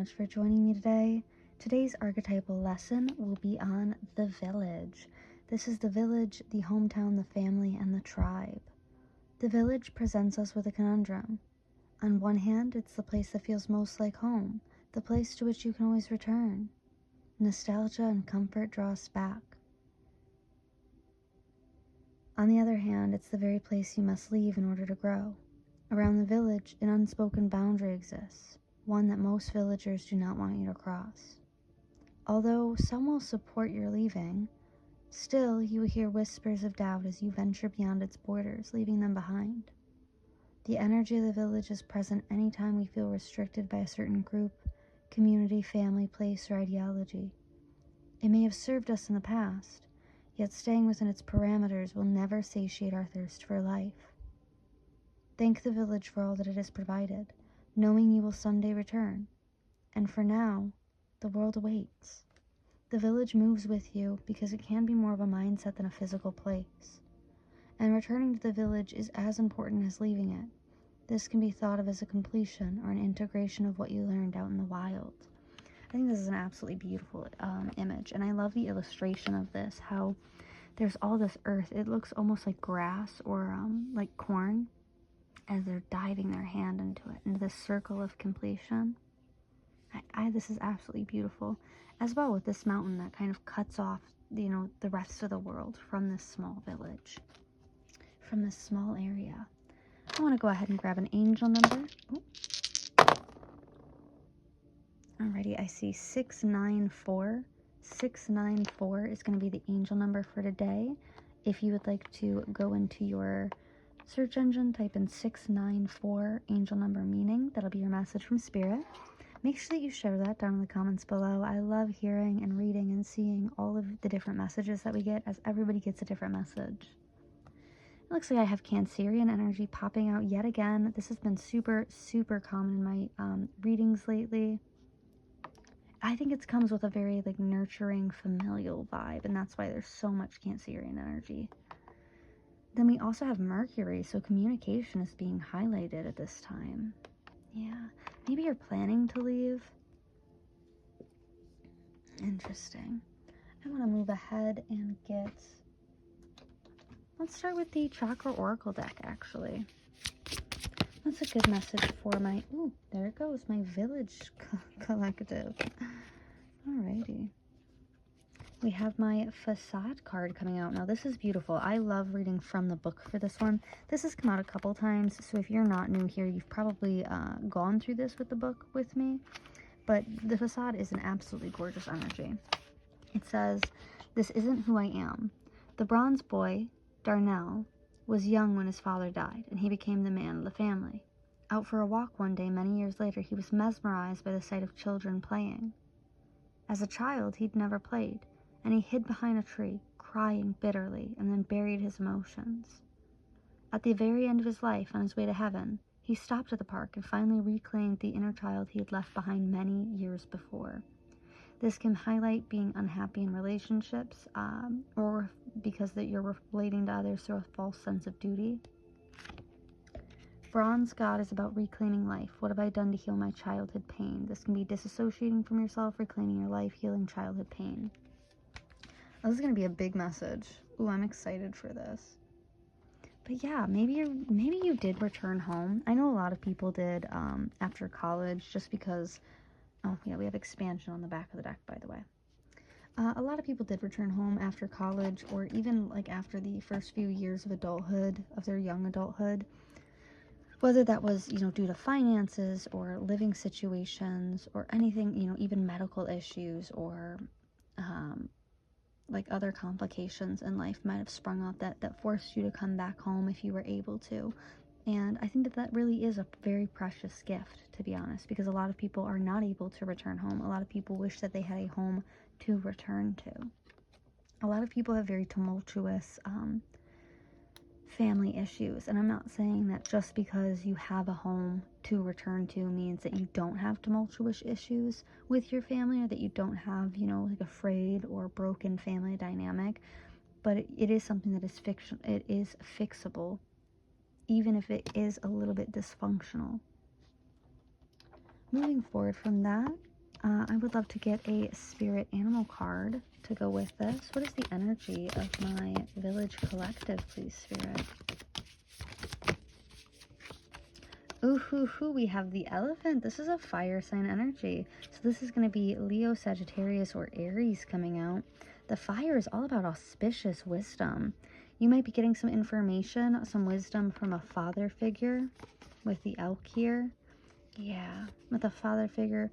much for joining me today. Today's archetypal lesson will be on the village. This is the village, the hometown, the family, and the tribe. The village presents us with a conundrum. On one hand, it's the place that feels most like home, the place to which you can always return. Nostalgia and comfort draw us back. On the other hand, it's the very place you must leave in order to grow. Around the village, an unspoken boundary exists, one that most villagers do not want you to cross. Although some will support your leaving, still you will hear whispers of doubt as you venture beyond its borders, leaving them behind. The energy of the village is present anytime we feel restricted by a certain group, community, family, place, or ideology. It may have served us in the past, yet staying within its parameters will never satiate our thirst for life. Thank the village for all that it has provided, knowing you will someday return. And for now, the world awaits. The village moves with you because it can be more of a mindset than a physical place. And returning to the village is as important as leaving it. This can be thought of as a completion or an integration of what you learned out in the wild. I think this is an absolutely beautiful image, and I love the illustration of this, how there's all this earth. It looks almost like grass or like corn as they're diving their hand into it, into this circle of completion. This is absolutely beautiful. As well with this mountain that kind of cuts off, the rest of the world from this small village, from this small area. I want to go ahead and grab an angel number. Ooh. Alrighty, I see 694. 694 is going to be the angel number for today. If you would like to go into your search engine, type in 694 angel number meaning. That'll be your message from Spirit. Make sure that you share that down in the comments below. I love hearing and reading and seeing all of the different messages that we get, as everybody gets a different message. It looks like I have Cancerian energy popping out yet again. This has been super, super common in my readings lately. I think it comes with a very nurturing, familial vibe, and that's why there's so much Cancerian energy. Then we also have Mercury, so communication is being highlighted at this time. Yeah, maybe you're planning to leave. Interesting. I want to move ahead and let's start with the Chakra Oracle deck, actually. That's a good message for my, there it goes, my village collective. Alrighty. We have my Facade card coming out. Now this is beautiful. I love reading from the book for this one. This has come out a couple times, so if you're not new here, you've probably gone through this with the book with me. But the Facade is an absolutely gorgeous energy. It says, "This isn't who I am. The bronze boy, Darnell, was young when his father died, and he became the man of the family. Out for a walk one day many years later, he was mesmerized by the sight of children playing. As a child, he'd never played, and he hid behind a tree, crying bitterly, and then buried his emotions. At the very end of his life, on his way to heaven, he stopped at the park and finally reclaimed the inner child he had left behind many years before. This can highlight being unhappy in relationships, or because that you're relating to others through a false sense of duty. Bronze God is about reclaiming life. What have I done to heal my childhood pain? This can be disassociating from yourself, reclaiming your life, healing childhood pain." This is going to be a big message. Ooh, I'm excited for this. But yeah, maybe you did return home. I know a lot of people did after college, just because, oh yeah, we have expansion on the back of the deck, by the way. A lot of people did return home after college, or even after the first few years of adulthood, of their young adulthood. Whether that was, due to finances or living situations or anything, even medical issues or other complications in life might have sprung up that forced you to come back home if you were able to. And I think that really is a very precious gift, to be honest, because a lot of people are not able to return home. A lot of people wish that they had a home to return to. A lot of people have very tumultuous family issues, and I'm not saying that just because you have a home to return to means that you don't have tumultuous issues with your family, or that you don't have, a frayed or broken family dynamic, but it is something that is it is fixable, even if it is a little bit dysfunctional. Moving forward from that, I would love to get a spirit animal card to go with this. What is the energy of my village collective, please, Spirit? Ooh, we have the elephant. This is a fire sign energy. So this is going to be Leo, Sagittarius, or Aries coming out. The fire is all about auspicious wisdom. You might be getting some information, some wisdom from a father figure with the elk here. Yeah, with a father figure.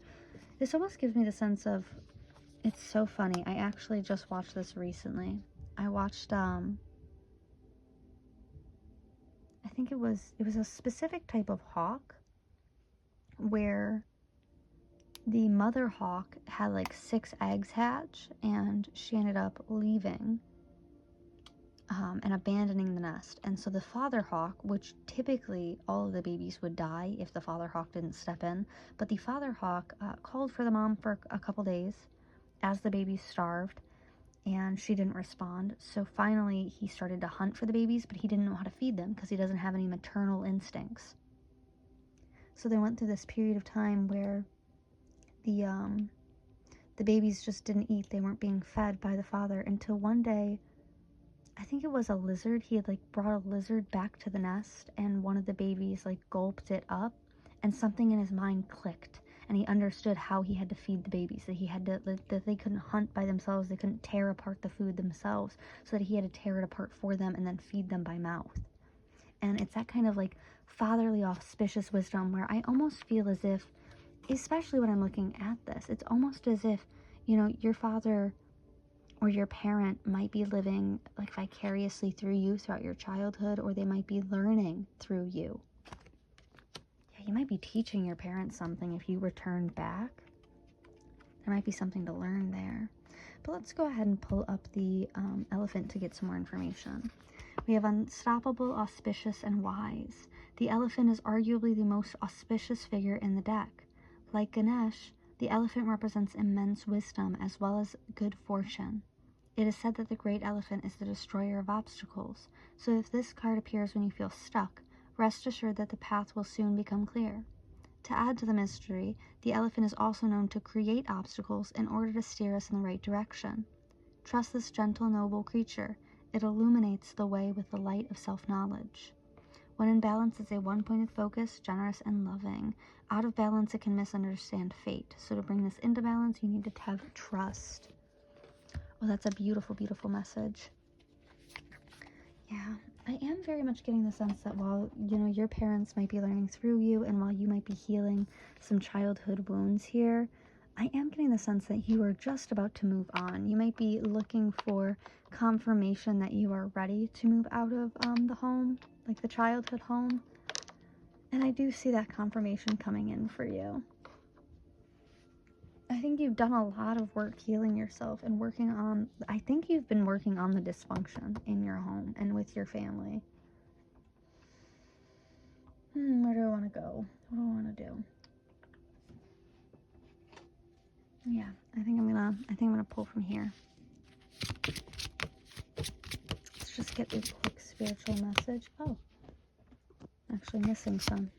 This almost gives me the sense of, it's so funny. I actually just watched this recently. I watched, I think it was a specific type of hawk where the mother hawk had like 6 eggs hatch, and she ended up leaving and abandoning the nest. And so the father hawk, which typically all of the babies would die if the father hawk didn't step in, but the father hawk called for the mom for a couple days as the babies starved, and she didn't respond. So finally he started to hunt for the babies, but he didn't know how to feed them because he doesn't have any maternal instincts. So they went through this period of time where the babies just didn't eat. They weren't being fed by the father until one day, I think it was a lizard. He had like brought a lizard back to the nest, and one of the babies like gulped it up, and something in his mind clicked, and he understood how he had to feed the babies, that he had to, that they couldn't hunt by themselves, they couldn't tear apart the food themselves, so that he had to tear it apart for them and then feed them by mouth. And it's that kind of like fatherly auspicious wisdom where I almost feel as if, especially when I'm looking at this, it's almost as if, you know, your father or your parent might be living like vicariously through you throughout your childhood, or they might be learning through you. Yeah, you might be teaching your parents something if you returned back. There might be something to learn there. But let's go ahead and pull up the elephant to get some more information. We have unstoppable, auspicious, and wise. The elephant is arguably the most auspicious figure in the deck. Like Ganesh, the elephant represents immense wisdom as well as good fortune. It is said that the great elephant is the destroyer of obstacles, so if this card appears when you feel stuck, rest assured that the path will soon become clear. To add to the mystery, the elephant is also known to create obstacles in order to steer us in the right direction. Trust this gentle, noble creature. It illuminates the way with the light of self-knowledge. When in balance, it's a one-pointed focus, generous and loving. Out of balance, it can misunderstand fate. So to bring this into balance, you need to have trust. Oh, that's a beautiful, beautiful message. Yeah, I am very much getting the sense that while, you know, your parents might be learning through you, and while you might be healing some childhood wounds here, I am getting the sense that you are just about to move on. You might be looking for confirmation that you are ready to move out of the home, like the childhood home. And I do see that confirmation coming in for you. I think you've done a lot of work healing yourself and working on, I think you've been working on the dysfunction in your home and with your family. Where do I want to go? What do I want to do? Yeah, I think I'm gonna pull from here. Let's just get a quick spiritual message. Oh, actually missing some.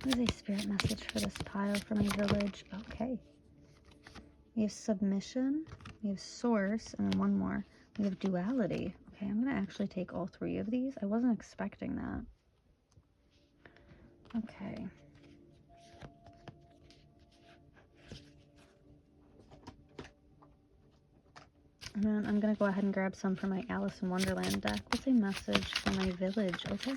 What is a spirit message for this pile for my village? Okay. We have submission, we have source, and then one more. We have duality. Okay, I'm gonna actually take all 3 of these. I wasn't expecting that. Okay. And then I'm going to go ahead and grab some from my Alice in Wonderland deck. What's a message for my village? Okay.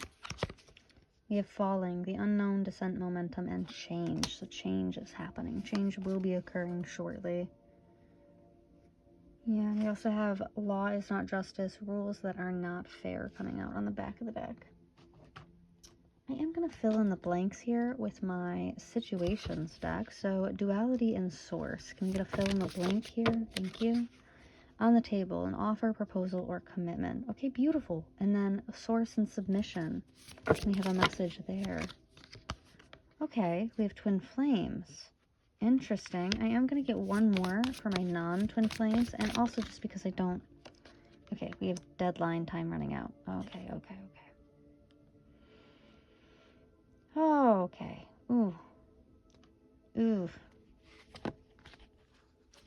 We have falling, the unknown, descent, momentum, and change. So change is happening. Change will be occurring shortly. Yeah, we also have law is not justice, rules that are not fair coming out on the back of the deck. I am going to fill in the blanks here with my situations deck. So duality and source. Can we get a fill in the blank here? Thank you. On the table, an offer, proposal, or commitment. Okay, beautiful. And then a source and submission. We have a message there. Okay, we have twin flames. Interesting. I am going to get one more for my non-twin flames, and also just because I don't... Okay, we have deadline time running out. Okay. Okay. Ooh. Ooh.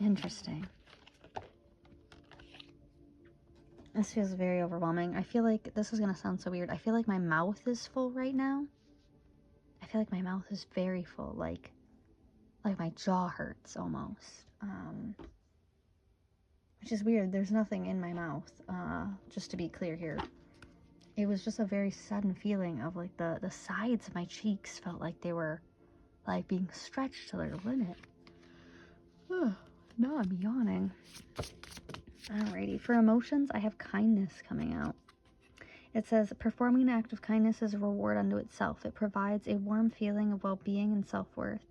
Interesting. This feels very overwhelming. I feel like, this is going to sound so weird, I feel like my mouth is full right now. I feel like my mouth is very full, like my jaw hurts almost. Which is weird. There's nothing in my mouth, just to be clear here. It was just a very sudden feeling of like the sides of my cheeks felt like they were like being stretched to their limit. No, I'm yawning. Alrighty, for emotions, I have kindness coming out. It says, performing an act of kindness is a reward unto itself. It provides a warm feeling of well-being and self-worth.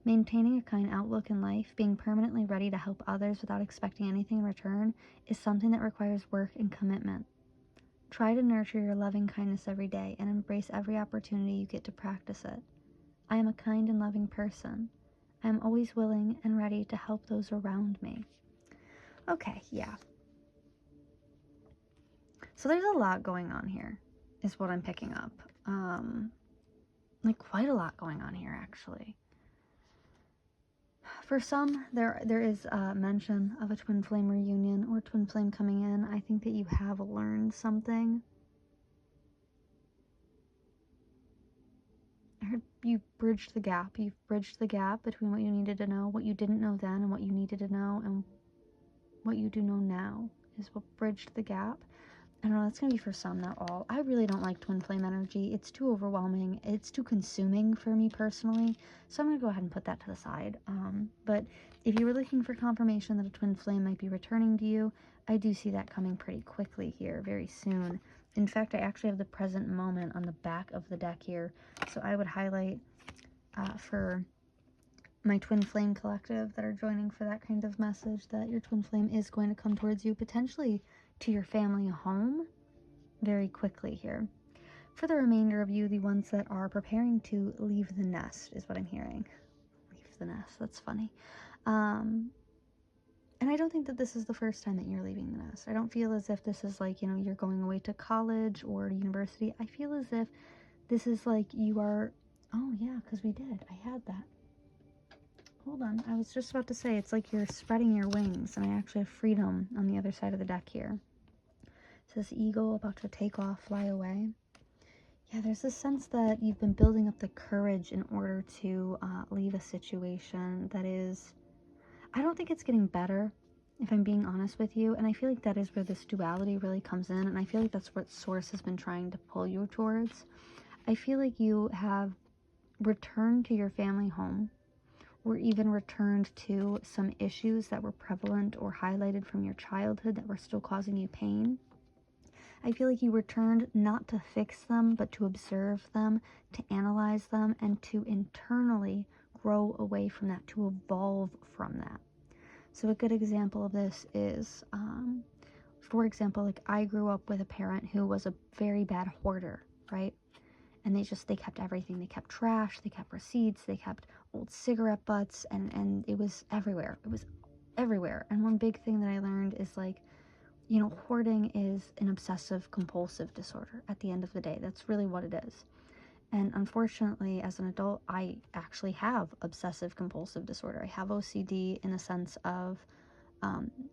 Maintaining a kind outlook in life, being permanently ready to help others without expecting anything in return, is something that requires work and commitment. Try to nurture your loving kindness every day and embrace every opportunity you get to practice it. I am a kind and loving person. I am always willing and ready to help those around me. Okay, yeah. So there's a lot going on here, is what I'm picking up. Like quite a lot going on here, actually. For some, there is a mention of a twin flame reunion or twin flame coming in. I think that you have learned something. I heard you bridged the gap. You've bridged the gap between what you needed to know, what you didn't know then, and what you needed to know, and what you do know now is what bridged the gap. I don't know, that's going to be for some, not all. I really don't like twin flame energy. It's too overwhelming. It's too consuming for me personally. So I'm going to go ahead and put that to the side. But if you were looking for confirmation that a twin flame might be returning to you, I do see that coming pretty quickly here, very soon. In fact, I actually have the present moment on the back of the deck here. So I would highlight for my twin flame collective that are joining for that kind of message that your twin flame is going to come towards you, potentially to your family home very quickly here. For the remainder of you, the ones that are preparing to leave the nest is what I'm hearing. Leave the nest, that's funny. And I don't think that this is the first time that you're leaving the nest. I don't feel as if this is like, you know, you're going away to college or university. I feel as if this is like you are, oh yeah, because we did. I had that. Hold on, I was just about to say, it's like you're spreading your wings, and I actually have freedom on the other side of the deck here. It says eagle about to take off, fly away. Yeah, there's this sense that you've been building up the courage in order to leave a situation that is, I don't think it's getting better, if I'm being honest with you, and I feel like that is where this duality really comes in, and I feel like that's what Source has been trying to pull you towards. I feel like you have returned to your family home, or even returned to some issues that were prevalent or highlighted from your childhood that were still causing you pain. I feel like you returned not to fix them, but to observe them, to analyze them, and to internally grow away from that, to evolve from that. So a good example of this is, for example, like I grew up with a parent who was a very bad hoarder, right? And they kept everything. They kept trash, they kept receipts, they kept old cigarette butts, and it was everywhere. It was everywhere. And one big thing that I learned is like, you know, hoarding is an obsessive compulsive disorder at the end of the day. That's really what it is. And unfortunately, as an adult, I actually have obsessive compulsive disorder. I have OCD in the sense of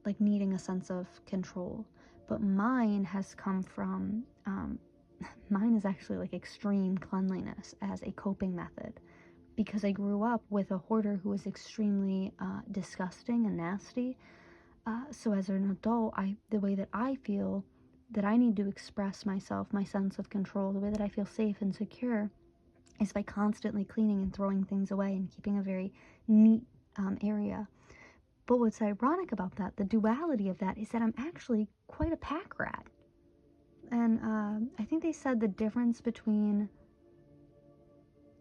like needing a sense of control. But mine has come from, mine is actually like extreme cleanliness as a coping method. Because I grew up with a hoarder who was extremely disgusting and nasty. So as an adult, the way that I feel that I need to express myself, my sense of control, the way that I feel safe and secure is by constantly cleaning and throwing things away and keeping a very neat area. But what's ironic about that, the duality of that, is that I'm actually quite a pack rat. And I think they said the difference between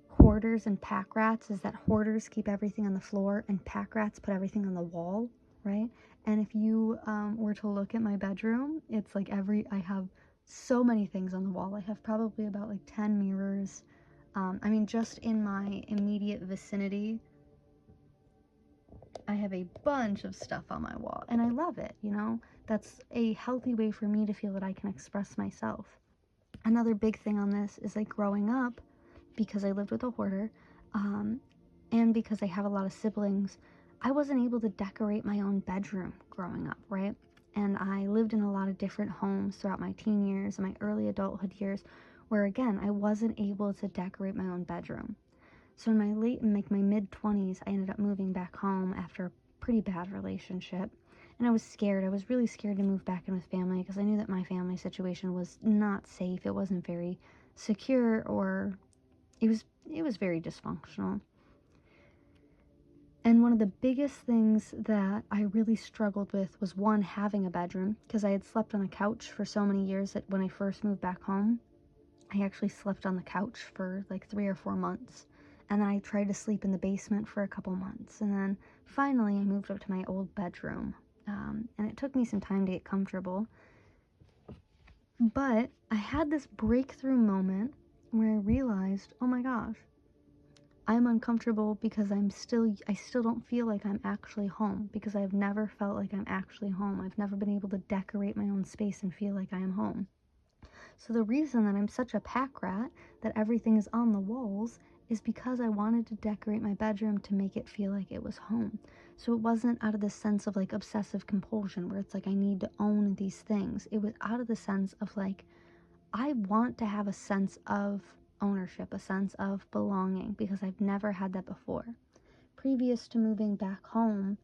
hoarders and pack rats is that hoarders keep everything on the floor and pack rats put everything on the wall, right? And if you were to look at my bedroom, it's like I have so many things on the wall. I have probably about like 10 mirrors. I mean, just in my immediate vicinity, I have a bunch of stuff on my wall, and I love it, you know? That's a healthy way for me to feel that I can express myself. Another big thing on this is like growing up, because I lived with a hoarder, and because I have a lot of siblings, I wasn't able to decorate my own bedroom growing up, right? And I lived in a lot of different homes throughout my teen years and my early adulthood years, where again, I wasn't able to decorate my own bedroom. So in my mid-20s, I ended up moving back home after a pretty bad relationship. And I was scared. I was really scared to move back in with family because I knew that my family situation was not safe. It wasn't very secure, or it was very dysfunctional. And one of the biggest things that I really struggled with was, one, having a bedroom, because I had slept on a couch for so many years that when I first moved back home, I actually slept on the couch for like 3 or 4 months. And then I tried to sleep in the basement for a couple months. And then finally I moved up to my old bedroom. And it took me some time to get comfortable. But I had this breakthrough moment where I realized, oh my gosh, I'm uncomfortable because I still don't feel like I'm actually home, because I've never felt like I'm actually home. I've never been able to decorate my own space and feel like I am home. So the reason that I'm such a pack rat, that everything is on the walls, is because I wanted to decorate my bedroom to make it feel like it was home. So it wasn't out of the sense of like obsessive compulsion where it's like I need to own these things. It was out of the sense of like, I want to have a sense of ownership, a sense of belonging, because I've never had that before. Previous to moving back home,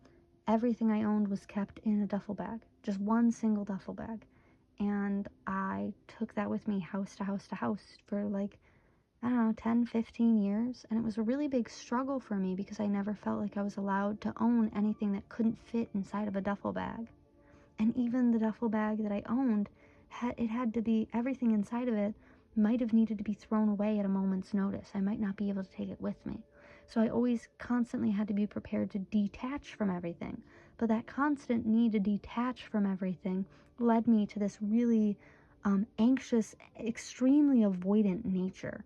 everything I owned was kept in a duffel bag, just one single duffel bag. And I took that with me house to house to house for like, I don't know, 10, 15 years. And it was a really big struggle for me because I never felt like I was allowed to own anything that couldn't fit inside of a duffel bag. And even the duffel bag that I owned, it had to be, everything inside of it might have needed to be thrown away at a moment's notice. I might not be able to take it with me. So I always constantly had to be prepared to detach from everything. But that constant need to detach from everything led me to this really anxious, extremely avoidant nature,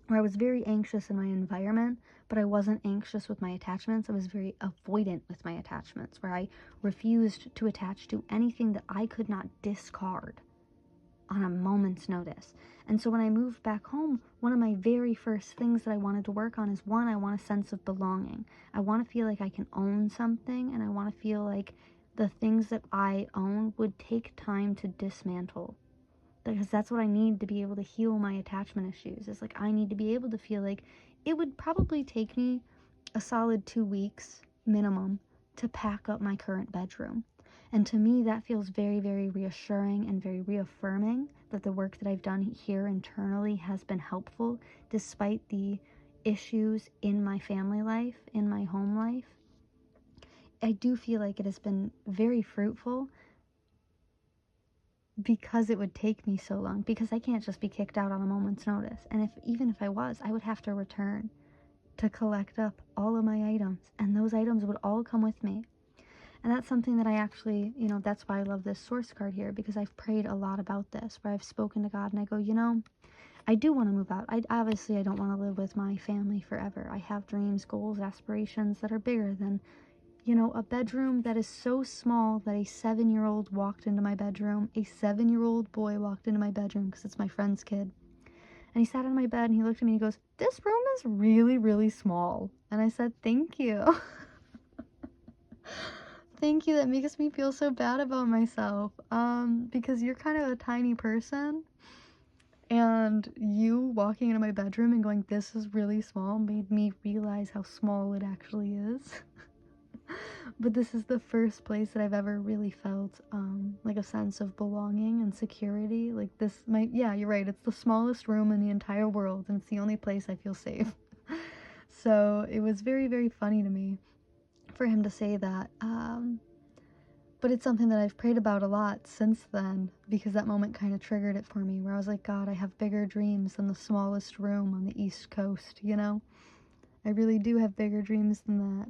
where I was very anxious in my environment, but I wasn't anxious with my attachments. I was very avoidant with my attachments, where I refused to attach to anything that I could not discard on a moment's notice. And so when I moved back home, one of my very first things that I wanted to work on is, one, I want a sense of belonging. I want to feel like I can own something, and I want to feel like the things that I own would take time to dismantle. Because that's what I need to be able to heal my attachment issues. It's like I need to be able to feel like it would probably take me a solid 2 weeks minimum to pack up my current bedroom. And to me, that feels very, very reassuring and very reaffirming that the work that I've done here internally has been helpful, despite the issues in my family life, in my home life. I do feel like it has been very fruitful, because it would take me so long, because I can't just be kicked out on a moment's notice. And even if I was, I would have to return to collect up all of my items, and those items would all come with me. And that's something that I actually, that's why I love this source card here, because I've prayed a lot about this, where I've spoken to God and I go, I do want to move out. I don't want to live with my family forever. I have dreams, goals, aspirations that are bigger than, a bedroom that is so small that a 7-year-old walked into my bedroom. A 7-year-old boy walked into my bedroom, because it's my friend's kid. And he sat on my bed and he looked at me and he goes, "This room is really, really small." And I said, "Thank you." Thank you. That makes me feel so bad about myself. Because you're kind of a tiny person. And you walking into my bedroom and going, "This is really small," made me realize how small it actually is. But this is the first place that I've ever really felt like a sense of belonging and security. Like yeah, you're right. It's the smallest room in the entire world, and it's the only place I feel safe. So it was very, very funny to me for him to say that. But it's something that I've prayed about a lot since then, because that moment kind of triggered it for me, where I was like, God, I have bigger dreams than the smallest room on the East Coast, I really do have bigger dreams than that,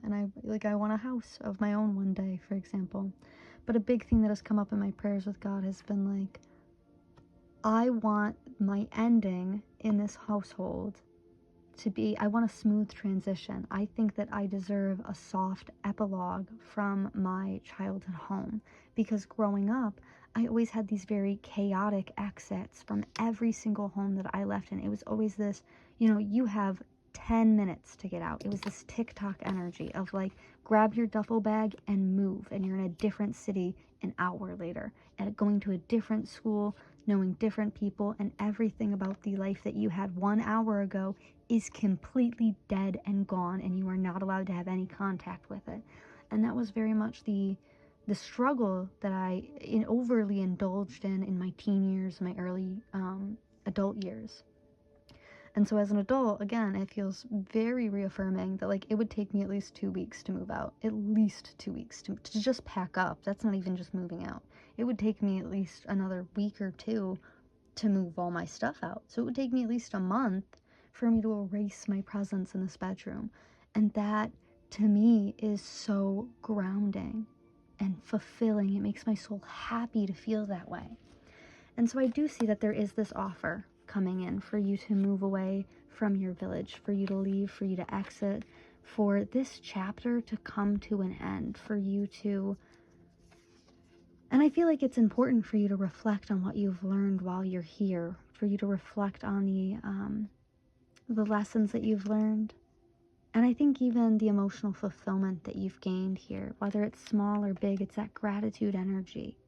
and I want a house of my own one day, for example. But a big thing that has come up in my prayers with God has been like, I want my ending in this household to be, I want a smooth transition. I think that I deserve a soft epilogue from my childhood home, because growing up, I always had these very chaotic exits from every single home that I left in. It was always this, you have 10 minutes to get out. It was this TikTok energy of like, grab your duffel bag and move, and you're in a different city an hour later, and going to a different school, knowing different people, and everything about the life that you had 1 hour ago is completely dead and gone, and you are not allowed to have any contact with it. And that was very much the struggle that I overly indulged in my teen years, my early adult years. And so as an adult, again, it feels very reaffirming that like it would take me at least 2 weeks to move out. At least 2 weeks to just pack up. That's not even just moving out. It would take me at least another week or two to move all my stuff out. So it would take me at least a month for me to erase my presence in this bedroom. And that, to me, is so grounding and fulfilling. It makes my soul happy to feel that way. And so I do see that there is this offer coming in for you to move away from your village, for you to leave, for you to exit, for this chapter to come to an end, for you to... And I feel like it's important for you to reflect on what you've learned while you're here, for you to reflect on the lessons that you've learned. And I think even the emotional fulfillment that you've gained here, whether it's small or big, it's that gratitude energy.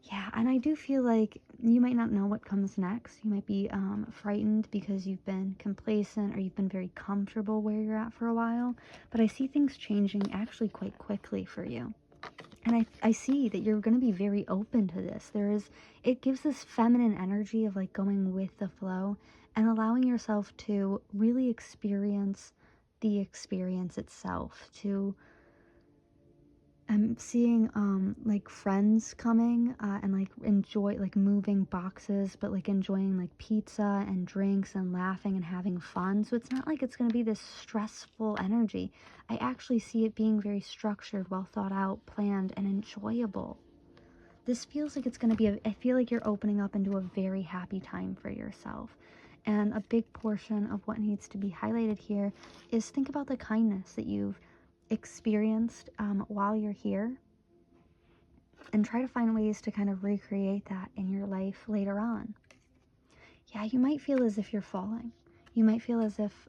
Yeah, and I do feel like you might not know what comes next. You might be frightened because you've been complacent or you've been very comfortable where you're at for a while. But I see things changing actually quite quickly for you. And I see that you're going to be very open to this. It gives this feminine energy of like going with the flow and allowing yourself to really experience the experience itself, to... I'm seeing like friends coming and like enjoy like moving boxes, but like enjoying like pizza and drinks and laughing and having fun. So it's not like it's going to be this stressful energy. I actually see it being very structured, well thought out, planned, and enjoyable. This feels like it's going to be I feel like you're opening up into a very happy time for yourself. And a big portion of what needs to be highlighted here is think about the kindness that you've experienced while you're here, and try to find ways to kind of recreate that in your life later on. Yeah, you might feel as if you're falling. You might feel as if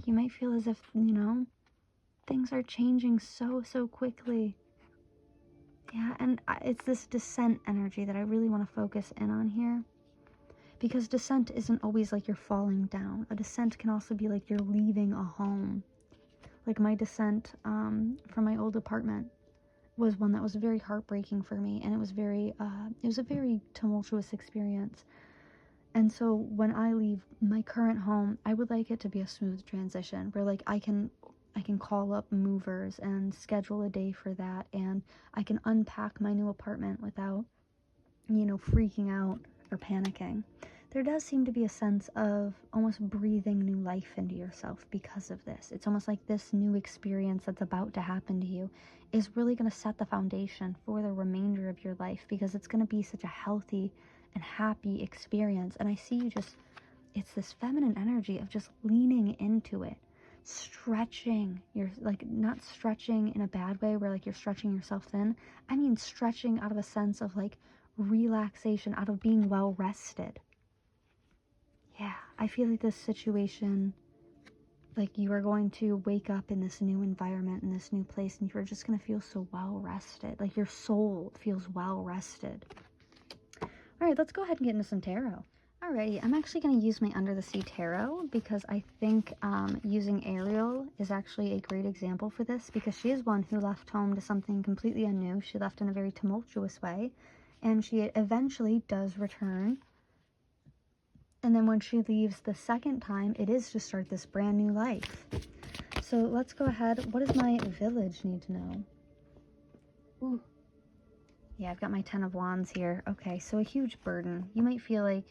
you might feel as if, things are changing so quickly. Yeah, and it's this descent energy that I really want to focus in on here. Because descent isn't always like you're falling down. A descent can also be like you're leaving a home. Like my descent from my old apartment was one that was very heartbreaking for me, and it was a very tumultuous experience. And so when I leave my current home, I would like it to be a smooth transition where like I can call up movers and schedule a day for that, and I can unpack my new apartment without, freaking out or panicking. There does seem to be a sense of almost breathing new life into yourself because of this. It's almost like this new experience that's about to happen to you is really going to set the foundation for the remainder of your life, because it's going to be such a healthy and happy experience. And I see you it's this feminine energy of just leaning into it, stretching. You're like, not stretching in a bad way where like you're stretching yourself thin. I mean stretching out of a sense of like relaxation, out of being well rested. Yeah, I feel like this situation, like you are going to wake up in this new environment, in this new place, and you're just going to feel so well rested. Like your soul feels well rested. All right, let's go ahead and get into some tarot. Alrighty, I'm actually going to use my Under the Sea Tarot because I think using Ariel is actually a great example for this, because she is one who left home to something completely anew. She left in a very tumultuous way, and she eventually does return. And then when she leaves the second time, it is to start this brand new life. So let's go ahead. What does my village need to know? Ooh. Yeah, I've got my 10 of Wands here. Okay, so a huge burden. You might feel like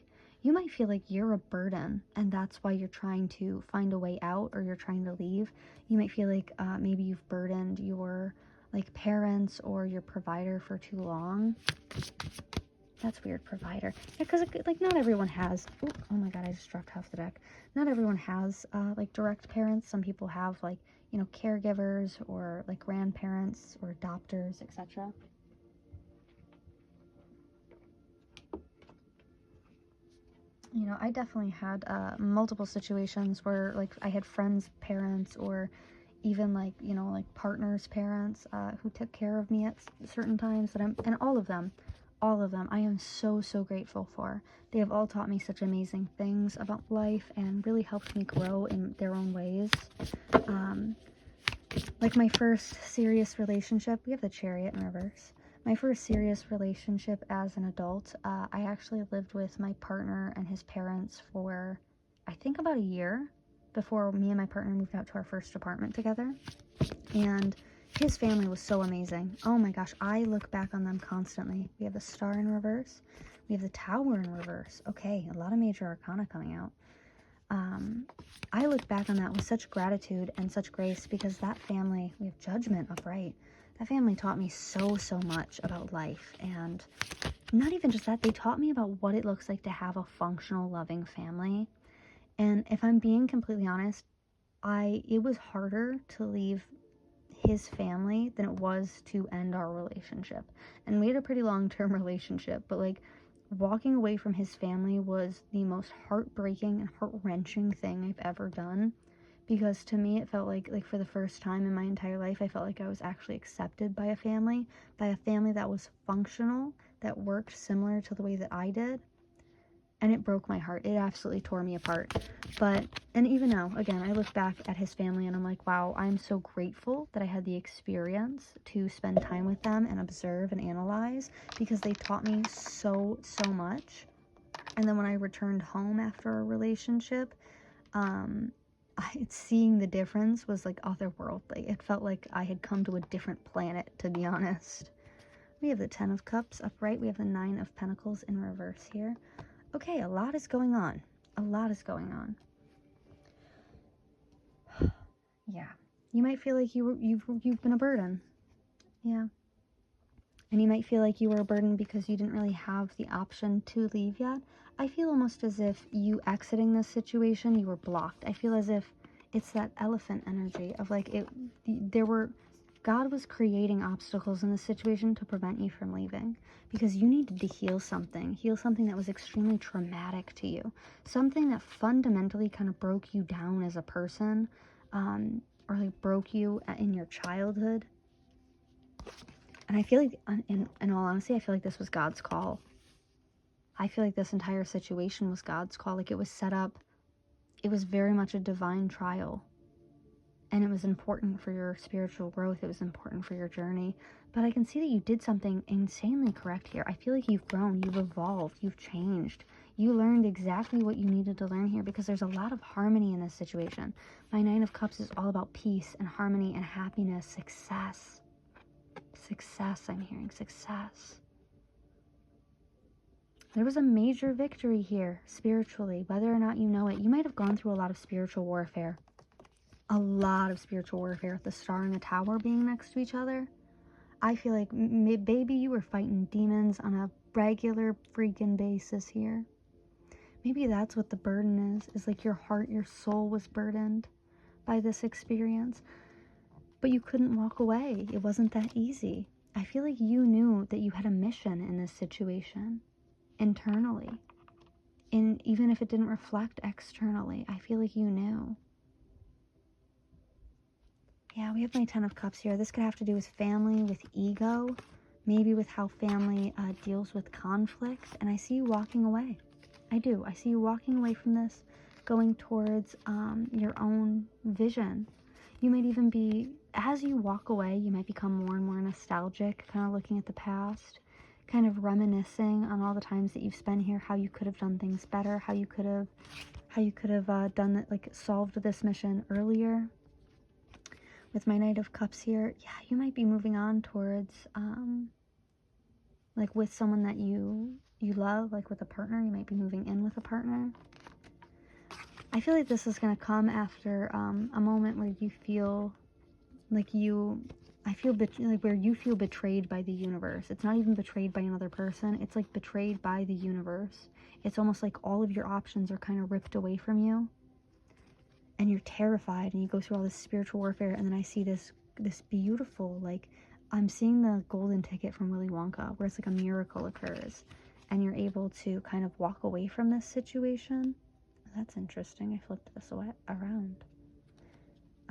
you're a burden, and that's why you're trying to find a way out, or you're trying to leave. You might feel like maybe you've burdened your like parents or your provider for too long. That's weird, provider. Yeah, because like not everyone has... Oh my god, I just dropped half the deck. Not everyone has like direct parents. Some people have like, caregivers or like grandparents or adopters, etc. You know, I definitely had multiple situations where, like, I had friends' parents, or even, like, you know, like partners' parents who took care of me at certain times, and all of them, I am so, so grateful for. They have all taught me such amazing things about life and really helped me grow in their own ways. Like my first serious relationship, we have the Chariot in reverse. My first serious relationship as an adult, I actually lived with my partner and his parents for, I think, about a year before me and my partner moved out to our first apartment together. And his family was so amazing. Oh my gosh, I look back on them constantly. We have the Star in reverse. We have the Tower in reverse. Okay, a lot of major arcana coming out. I look back on that with such gratitude and such grace, because that family, we have Judgment upright. That family taught me so, so much about life. And not even just that, they taught me about what it looks like to have a functional, loving family. And if I'm being completely honest, it was harder to leave his family than it was to end our relationship. And we had a pretty long-term relationship, but like, walking away from his family was the most heartbreaking and heart-wrenching thing I've ever done, because to me it felt like for the first time in my entire life, I felt like I was actually accepted by a family that was functional, that worked similar to the way that I did. And it broke my heart. It absolutely tore me apart. And even now, again, I look back at his family and I'm like, wow, I'm so grateful that I had the experience to spend time with them and observe and analyze, because they taught me so, so much. And then when I returned home after a relationship, seeing the difference was like otherworldly. It felt like I had come to a different planet, to be honest. We have the 10 of Cups upright. We have the 9 of Pentacles in reverse here. Okay, a lot is going on. A lot is going on. Yeah. You might feel like you've been a burden. Yeah. And you might feel like you were a burden because you didn't really have the option to leave yet. I feel almost as if you exiting this situation, you were blocked. I feel as if it's that elephant energy of like, God was creating obstacles in this situation to prevent you from leaving, because you needed to heal something that was extremely traumatic to you, something that fundamentally kind of broke you down as a person, or like broke you in your childhood. And I feel like, in all honesty, I feel like this was God's call. I feel like this entire situation was God's call. Like, it was set up. It was very much a divine trial. And it was important for your spiritual growth. It was important for your journey. But I can see that you did something insanely correct here. I feel like you've grown, you've evolved, you've changed. You learned exactly what you needed to learn here, because there's a lot of harmony in this situation. My 9 of Cups is all about peace and harmony and happiness, success. Success, I'm hearing success. There was a major victory here, spiritually, whether or not you know it. You might have gone through a lot of spiritual warfare. A lot of spiritual warfare, with the Star and the Tower being next to each other. I feel like, baby, you were fighting demons on a regular freaking basis here. Maybe that's what the burden is like your heart, your soul was burdened by this experience. But you couldn't walk away. It wasn't that easy. I feel like you knew that you had a mission in this situation, internally. And even if it didn't reflect externally, I feel like you knew. Yeah, we have my 10 of Cups here. This could have to do with family, with ego, maybe with how family deals with conflict. And I see you walking away. I do. I see you walking away from this, going towards your own vision. You might even be, as you walk away, you might become more and more nostalgic, kind of looking at the past, kind of reminiscing on all the times that you've spent here, how you could have done things better, how you could have done that, like solved this mission earlier. With my Knight of Cups here, yeah, you might be moving on towards, like with someone that you love, like with a partner. You might be moving in with a partner. I feel like this is going to come after a moment where you feel like where you feel betrayed by the universe. It's not even betrayed by another person. It's like betrayed by the universe. It's almost like all of your options are kind of ripped away from you. And you're terrified, and you go through all this spiritual warfare, and then I see this beautiful, like, I'm seeing the golden ticket from Willy Wonka, where it's like a miracle occurs. and you're able to kind of walk away from this situation. That's interesting. I flipped this around.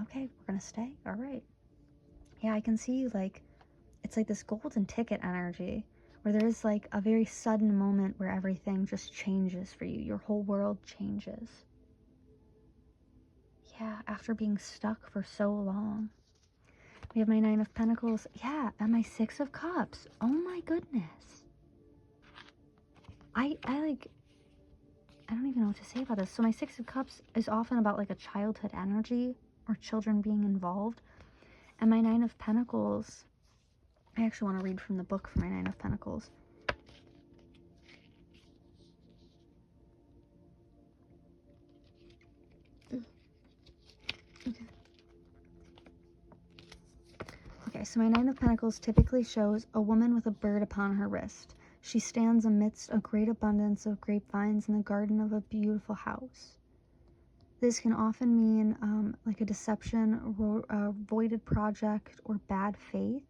Okay, we're gonna stay. All right. Yeah, I can see you like, it's like this golden ticket energy where there's like a very sudden moment where everything just changes for you. Your whole world changes. Yeah, after being stuck for so long. We have my Nine of Pentacles. Yeah, and my Six of Cups. Oh my goodness. I don't even know what to say about this. So my Six of Cups is often about like a childhood energy or children being involved. And my Nine of Pentacles, I actually want to read from the book for my Nine of Pentacles. Okay, so my Nine of Pentacles typically shows a woman with a bird upon her wrist. She stands amidst a great abundance of grapevines in the garden of a beautiful house. This can often mean like a deception, voided project, or bad faith,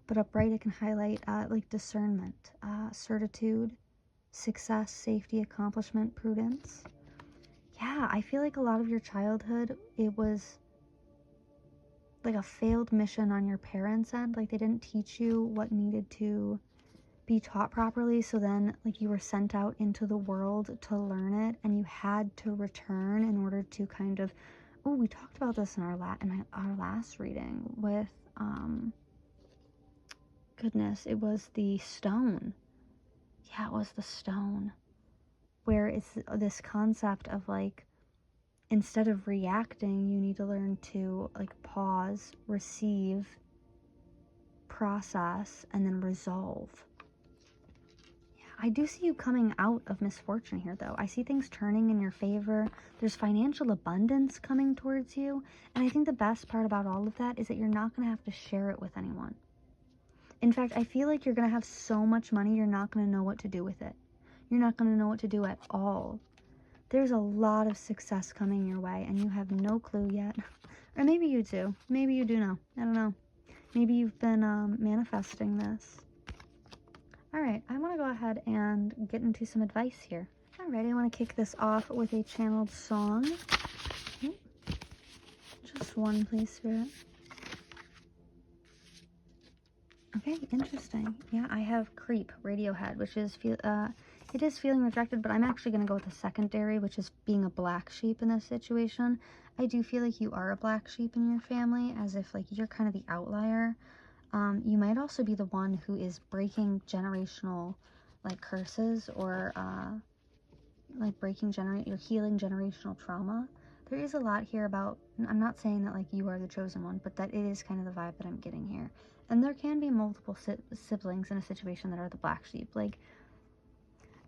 but upright it can highlight like discernment, certitude, success, safety, accomplishment, prudence. Yeah, I feel like a lot of your childhood, it was like a failed mission on your parents' end. Like they didn't teach you what needed to be taught properly, so then like you were sent out into the world to learn it, and you had to return in order to kind of, oh, we talked about this in our last reading with goodness, it was the stone. Yeah, it was the stone, where it's this concept of like, instead of reacting, you need to learn to like pause, receive, process, and then resolve. I do see you coming out of misfortune here, though. I see things turning in your favor. There's financial abundance coming towards you. And I think the best part about all of that is that you're not going to have to share it with anyone. In fact, I feel like you're going to have so much money, you're not going to know what to do with it. You're not going to know what to do at all. There's a lot of success coming your way, and you have no clue yet. Or maybe you do. Maybe you do know. I don't know. Maybe you've been manifesting this. Alright, I want to go ahead and get into some advice here. Alright, I want to kick this off with a channeled song. Just one, please, Spirit. Okay, interesting. Yeah, I have Creep, Radiohead, which is, it is feeling rejected, but I'm actually going to go with the secondary, which is being a black sheep in this situation. I do feel like you are a black sheep in your family, as if like you're kind of the outlier. You might also be the one who is breaking generational like curses, or like you're healing generational trauma. There is a lot here about, I'm not saying that like you are the chosen one, but that it is kind of the vibe that I'm getting here. And there can be multiple siblings in a situation that are the black sheep. Like,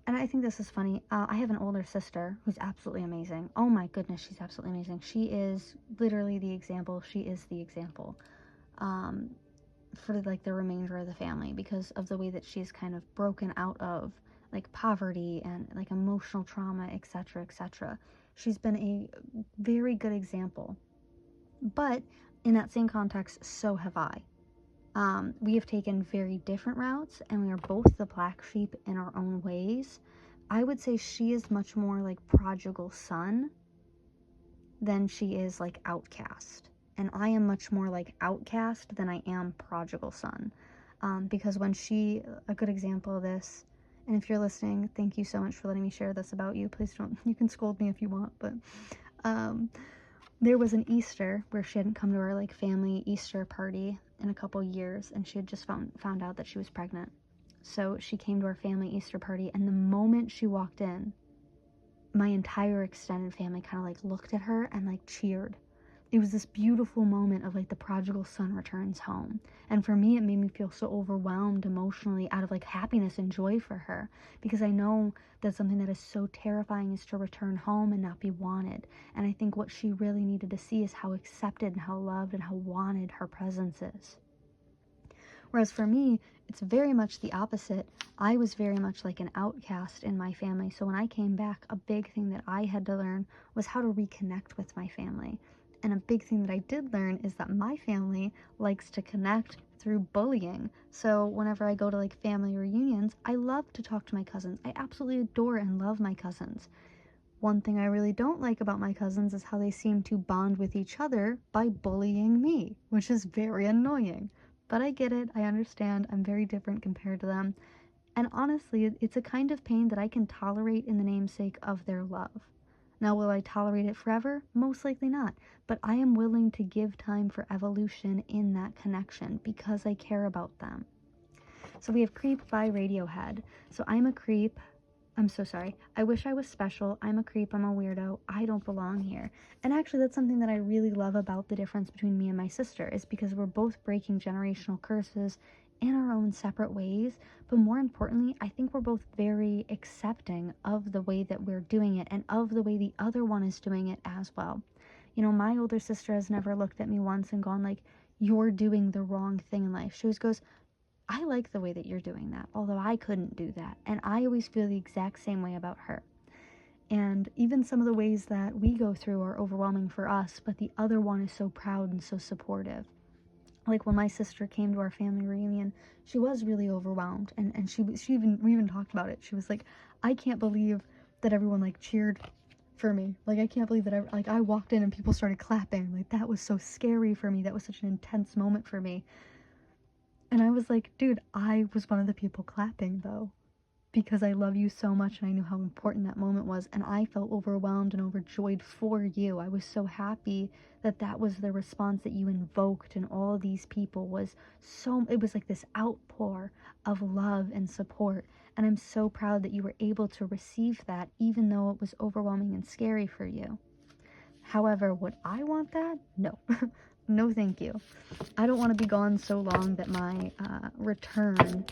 and I think this is funny. I have an older sister who's absolutely amazing. Oh my goodness, she's absolutely amazing. She is literally the example. She is the example. For like the remainder of the family, because of the way that she's kind of broken out of like poverty and like emotional trauma, etc., etc. She's been a very good example. But in that same context, so have I. We have taken very different routes, and we are both the black sheep in our own ways. I would say she is much more like prodigal son than she is like outcast. And I am much more like outcast than I am prodigal son. Because when a good example of this, and if you're listening, thank you so much for letting me share this about you. Please don't, you can scold me if you want, but there was an Easter where she hadn't come to our like family Easter party in a couple years, and she had just found out that she was pregnant. So she came to our family Easter party, and the moment she walked in, my entire extended family kind of like looked at her and like cheered. It was this beautiful moment of like the prodigal son returns home. And for me, it made me feel so overwhelmed emotionally out of like happiness and joy for her, because I know that something that is so terrifying is to return home and not be wanted. And I think what she really needed to see is how accepted and how loved and how wanted her presence is. Whereas for me, it's very much the opposite. I was very much like an outcast in my family. So when I came back, a big thing that I had to learn was how to reconnect with my family, And a big thing that I did learn is that my family likes to connect through bullying. So whenever I go to like family reunions, I love to talk to my cousins. I absolutely adore and love my cousins. One thing I really don't like about my cousins is how they seem to bond with each other by bullying me, which is very annoying. But I get it, I understand, I'm very different compared to them. And honestly, it's a kind of pain that I can tolerate in the namesake of their love. Now, will I tolerate it forever? Most likely not. But I am willing to give time for evolution in that connection because I care about them. So we have Creep by Radiohead. So I'm a creep. I'm so sorry. I wish I was special. I'm a creep. I'm a weirdo. I don't belong here. And actually, that's something that I really love about the difference between me and my sister, is because we're both breaking generational curses in our own separate ways. But more importantly, I think we're both very accepting of the way that we're doing it and of the way the other one is doing it as well. You know, my older sister has never looked at me once and gone like, you're doing the wrong thing in life. She always goes, I like the way that you're doing that, although I couldn't do that. And I always feel the exact same way about her. And even some of the ways that we go through are overwhelming for us, but the other one is so proud and so supportive. Like when my sister came to our family reunion, she was really overwhelmed, and we even talked about it. She was like, I can't believe that everyone like cheered for me. Like, I can't believe that I walked in and people started clapping. Like, that was so scary for me. That was such an intense moment for me. And I was like, dude, I was one of the people clapping though, because I love you so much and I knew how important that moment was, and I felt overwhelmed and overjoyed for you. I was so happy that that was the response that you invoked, and all of these people it was like this outpour of love and support, and I'm so proud that you were able to receive that even though it was overwhelming and scary for you. However, would I want that? No. No thank you. I don't want to be gone so long that my return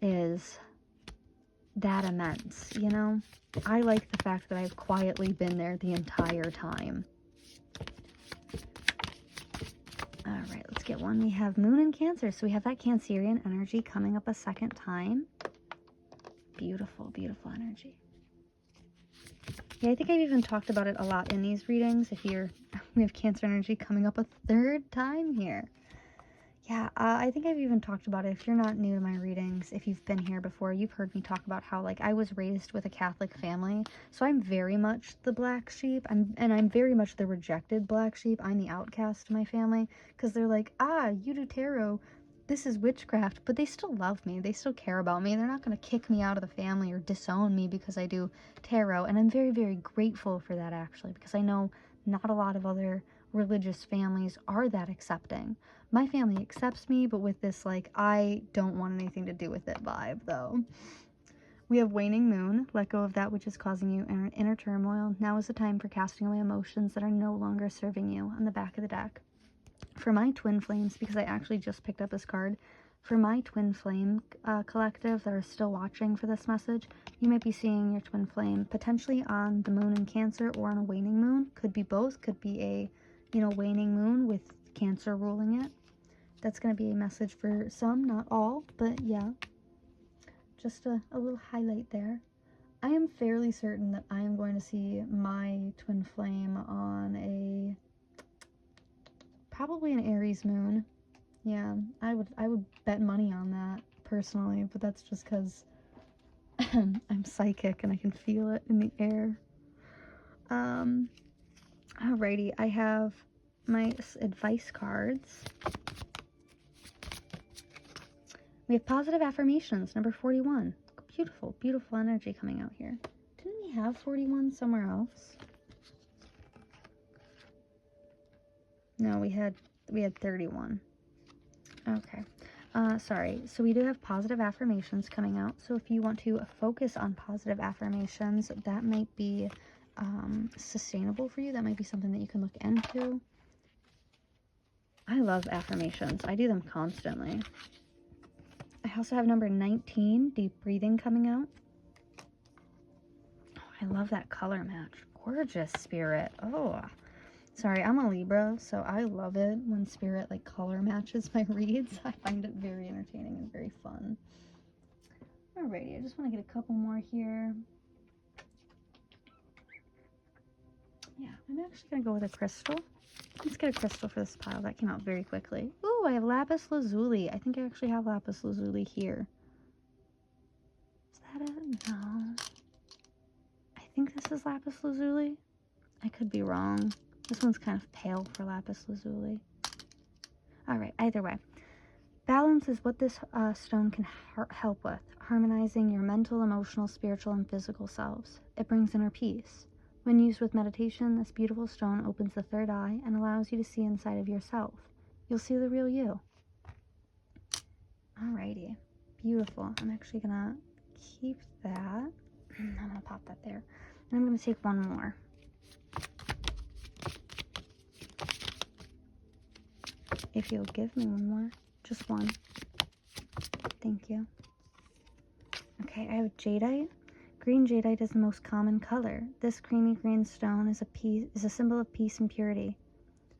is that immense, you know? I like the fact that I've quietly been there the entire time. Alright, let's get one. We have Moon in Cancer, so we have that Cancerian energy coming up a second time. Beautiful, beautiful energy. Yeah, I think I've even talked about it a lot in these readings. We have Cancer energy coming up a third time here. Yeah, I think I've even talked about it. If you're not new to my readings, if you've been here before, you've heard me talk about how, like, I was raised with a Catholic family, so I'm very much the black sheep, I'm very much the rejected black sheep. I'm the outcast to my family, because they're like, you do tarot, this is witchcraft, but they still love me, they still care about me, they're not going to kick me out of the family or disown me because I do tarot, and I'm very, very grateful for that, actually, because I know not a lot of other religious families are that accepting. My family accepts me, but with this, like, I don't want anything to do with it vibe, though. We have Waning Moon. Let go of that which is causing you inner turmoil. Now is the time for casting away emotions that are no longer serving you, on the back of the deck. For my twin flames, because I actually just picked up this card, for my twin flame collective that are still watching for this message, you might be seeing your twin flame potentially on the moon in Cancer or on a waning moon. Could be both. Could be a, waning moon with Cancer ruling it. That's going to be a message for some, not all, but yeah. Just a little highlight there. I am fairly certain that I am going to see my twin flame on probably an Aries moon. Yeah, I would bet money on that, personally, but that's just because I'm psychic and I can feel it in the air. Alrighty, I have my advice cards. We have positive affirmations, number 41. Beautiful, beautiful energy coming out here. Didn't we have 41 somewhere else? No, we had 31. Okay. Sorry. So we do have positive affirmations coming out. So if you want to focus on positive affirmations, that might be sustainable for you. That might be something that you can look into. I love affirmations. I do them constantly. I also have number 19, deep breathing, coming out. Oh, I love that color match. Gorgeous, Spirit. Oh, sorry, I'm a Libra, so I love it when Spirit, like, color matches my reads. I find it very entertaining and very fun. Alrighty, I just want to get a couple more here. Yeah, I'm actually going to go with a crystal. Let's get a crystal for this pile. That came out very quickly. Ooh, I have lapis lazuli. I think I actually have lapis lazuli here. Is that it? No. I think this is lapis lazuli. I could be wrong. This one's kind of pale for lapis lazuli. All right, either way. Balance is what this stone can help with, harmonizing your mental, emotional, spiritual, and physical selves. It brings inner peace. When used with meditation, this beautiful stone opens the third eye and allows you to see inside of yourself. You'll see the real you. Alrighty. Beautiful. I'm actually going to keep that. I'm going to pop that there. And I'm going to take one more. If you'll give me one more. Just one. Thank you. Okay, I have jadeite. Green jadeite is the most common color. This creamy green stone is a symbol of peace and purity.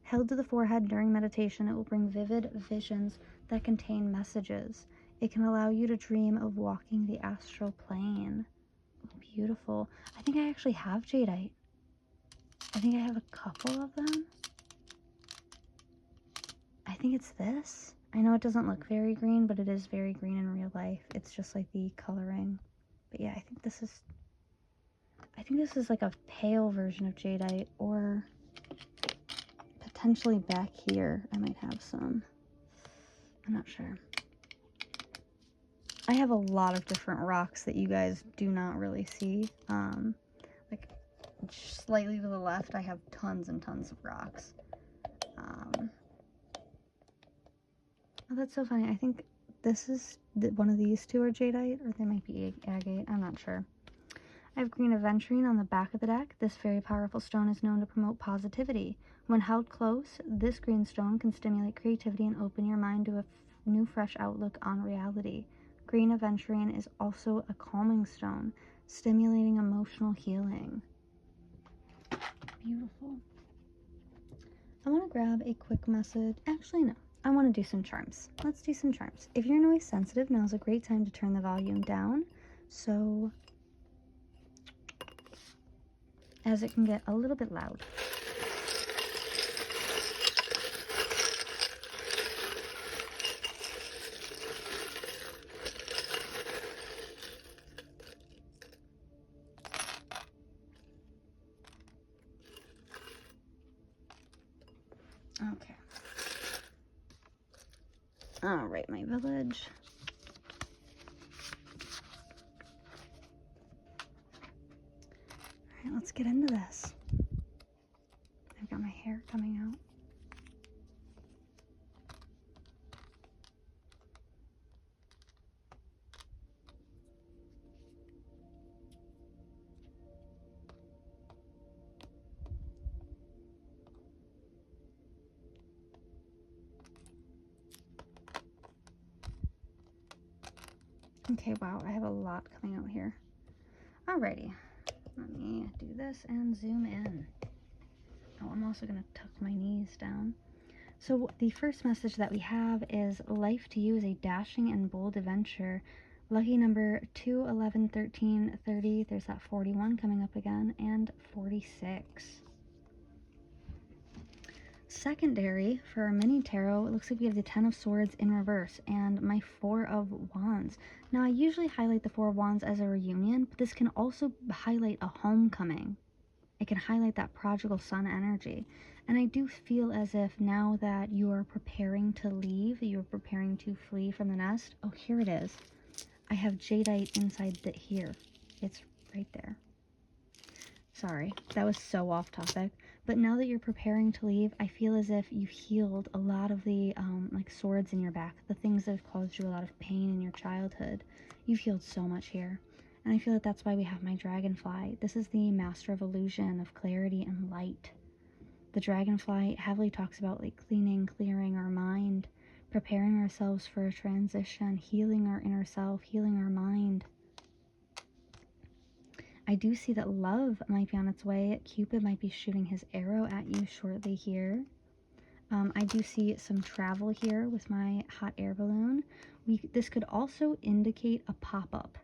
Held to the forehead during meditation, it will bring vivid visions that contain messages. It can allow you to dream of walking the astral plane. Oh, beautiful. I think I actually have jadeite. I think I have a couple of them. I think it's this. I know it doesn't look very green, but it is very green in real life. It's just like the coloring. But yeah, I think this is like a pale version of jadeite, or potentially back here I might have some. I'm not sure. I have a lot of different rocks that you guys do not really see. Like slightly to the left, I have tons and tons of rocks. Oh, that's so funny. I think this is one of these two are jadeite, or they might be agate. I'm not sure. I have green aventurine on the back of the deck. This very powerful stone is known to promote positivity. When held close, this green stone can stimulate creativity and open your mind to a new, fresh outlook on reality. Green aventurine is also a calming stone, stimulating emotional healing. Beautiful. I want to grab a quick message. Actually, no. I want to do some charms. Let's do some charms. If you're noise sensitive, now's a great time to turn the volume down, so as it can get a little bit loud. Okay. All right, my village. All right, let's get into this. I've got my hair coming out. Okay, wow, I have a lot coming out here. Alrighty, let me do this and zoom in. Oh, I'm also going to tuck my knees down. So the first message that we have is, life to you is a dashing and bold adventure. Lucky number 2, 11, 13, 30. There's that 41 coming up again, and 46. Secondary for our mini tarot, it looks like we have the 10 of Swords in reverse and my 4 of Wands. Now, I usually highlight the 4 of Wands as a reunion, but this can also highlight a homecoming. It can highlight that prodigal son energy. And I do feel as if now that you are preparing to leave, you are preparing to flee from the nest. Oh, here it is. I have jadeite inside here. It's right there. Sorry, that was so off topic. But now that you're preparing to leave, I feel as if you've healed a lot of the like swords in your back, the things that have caused you a lot of pain in your childhood. You've healed so much here. And I feel that that's why we have my dragonfly. This is the master of illusion, of clarity and light. The dragonfly heavily talks about like cleaning, clearing our mind, preparing ourselves for a transition, healing our inner self, healing our mind. I do see that love might be on its way. Cupid might be shooting his arrow at you shortly here. I do see some travel here with my hot air balloon. This could also indicate a pop-up,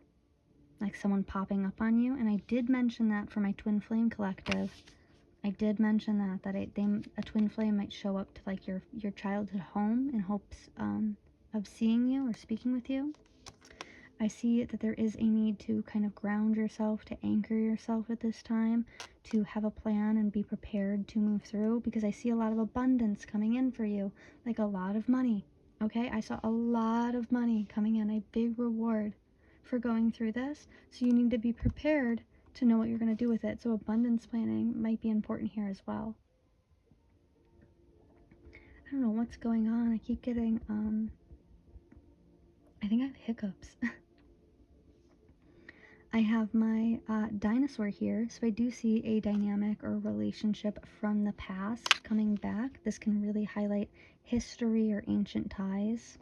like someone popping up on you. And I did mention that for my Twin Flame Collective. I did mention that a twin flame might show up to like your childhood home in hopes of seeing you or speaking with you. I see that there is a need to kind of ground yourself, to anchor yourself at this time, to have a plan and be prepared to move through, because I see a lot of abundance coming in for you, like a lot of money. Okay, I saw a lot of money coming in, a big reward for going through this. So you need to be prepared to know what you're going to do with it. So abundance planning might be important here as well. I don't know what's going on. I keep getting, I think I have hiccups. I have my dinosaur here, so I do see a dynamic or relationship from the past coming back. This can really highlight history or ancient ties.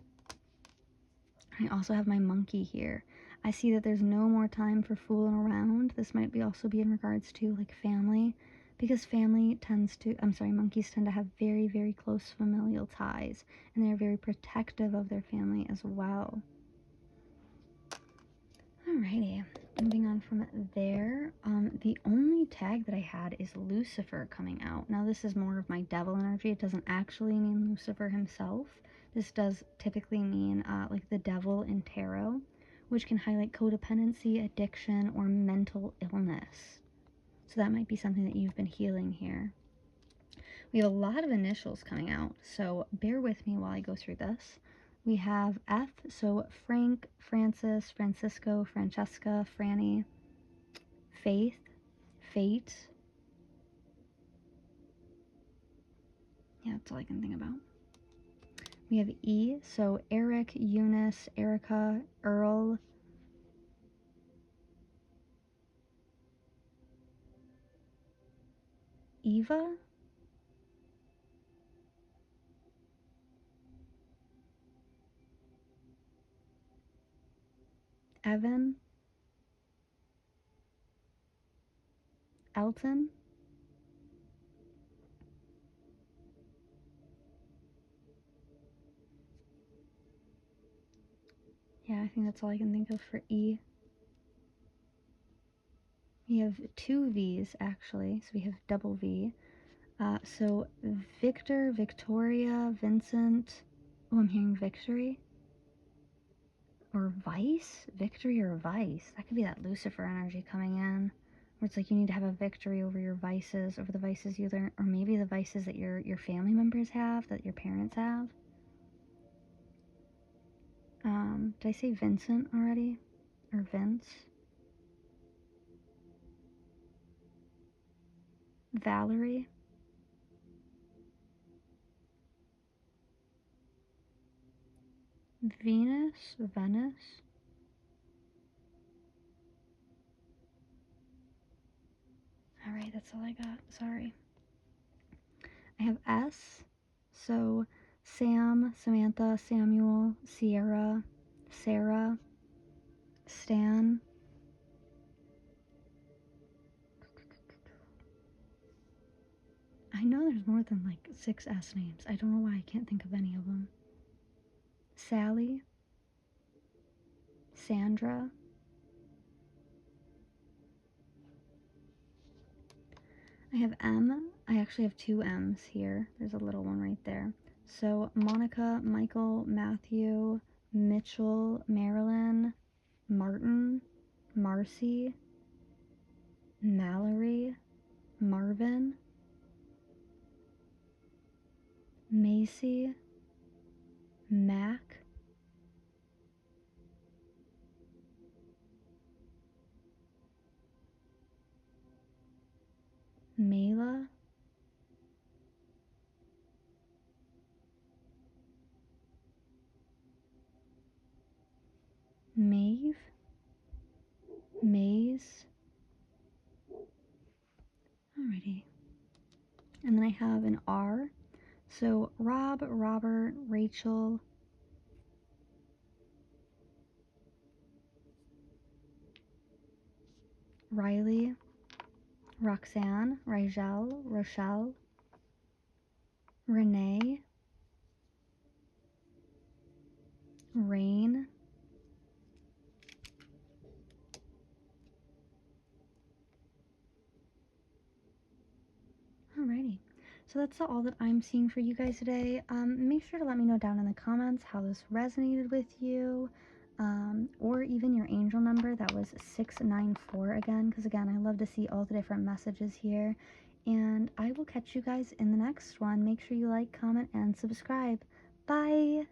I also have my monkey here. I see that there's no more time for fooling around. This might be also be in regards to like family, because monkeys tend to have very, very close familial ties, and they're very protective of their family as well. Alrighty, moving on from there. The only tag that I had is Lucifer coming out. Now this is more of my devil energy. It doesn't actually mean Lucifer himself. This does typically mean like the devil in tarot, which can highlight codependency, addiction, or mental illness. So that might be something that you've been healing here. We have a lot of initials coming out, so bear with me while I go through this. We have F, so Frank, Francis, Francisco, Francesca, Franny, Faith, Fate. Yeah, that's all I can think about. We have E, so Eric, Eunice, Erica, Earl, Eva, Evan, Elton, yeah, I think that's all I can think of for E. We have two V's actually, so we have double V. So Victor, Victoria, Vincent. Oh, I'm hearing victory. Or vice? Victory or vice. That could be that Lucifer energy coming in. Where it's like you need to have a victory over your vices, over the vices you learn, or maybe the vices that your family members have, that your parents have. Did I say Vincent already? Or Vince? Valerie? Venus? Venice? Alright, that's all I got. Sorry. I have S. So Sam, Samantha, Samuel, Sierra, Sarah, Stan. I know there's more than like 6 S names. I don't know why I can't think of any of them. Sally, Sandra. I have M. I actually have 2 M's here. There's a little one right there. So Monica, Michael, Matthew, Mitchell, Marilyn, Martin, Marcy, Mallory, Marvin, Macy, Mac, Mela, Maeve, Maze. Alrighty. And then I have an R. So Rob, Robert, Rachel, Riley, Roxanne, Rigel, Rochelle, Renee, Rain, So that's all that I'm seeing for you guys today. Make sure to let me know down in the comments how this resonated with you, or even your angel number. That was 694 again, because again, I love to see all the different messages here. And I will catch you guys in the next one. Make sure you like, comment, and subscribe. Bye!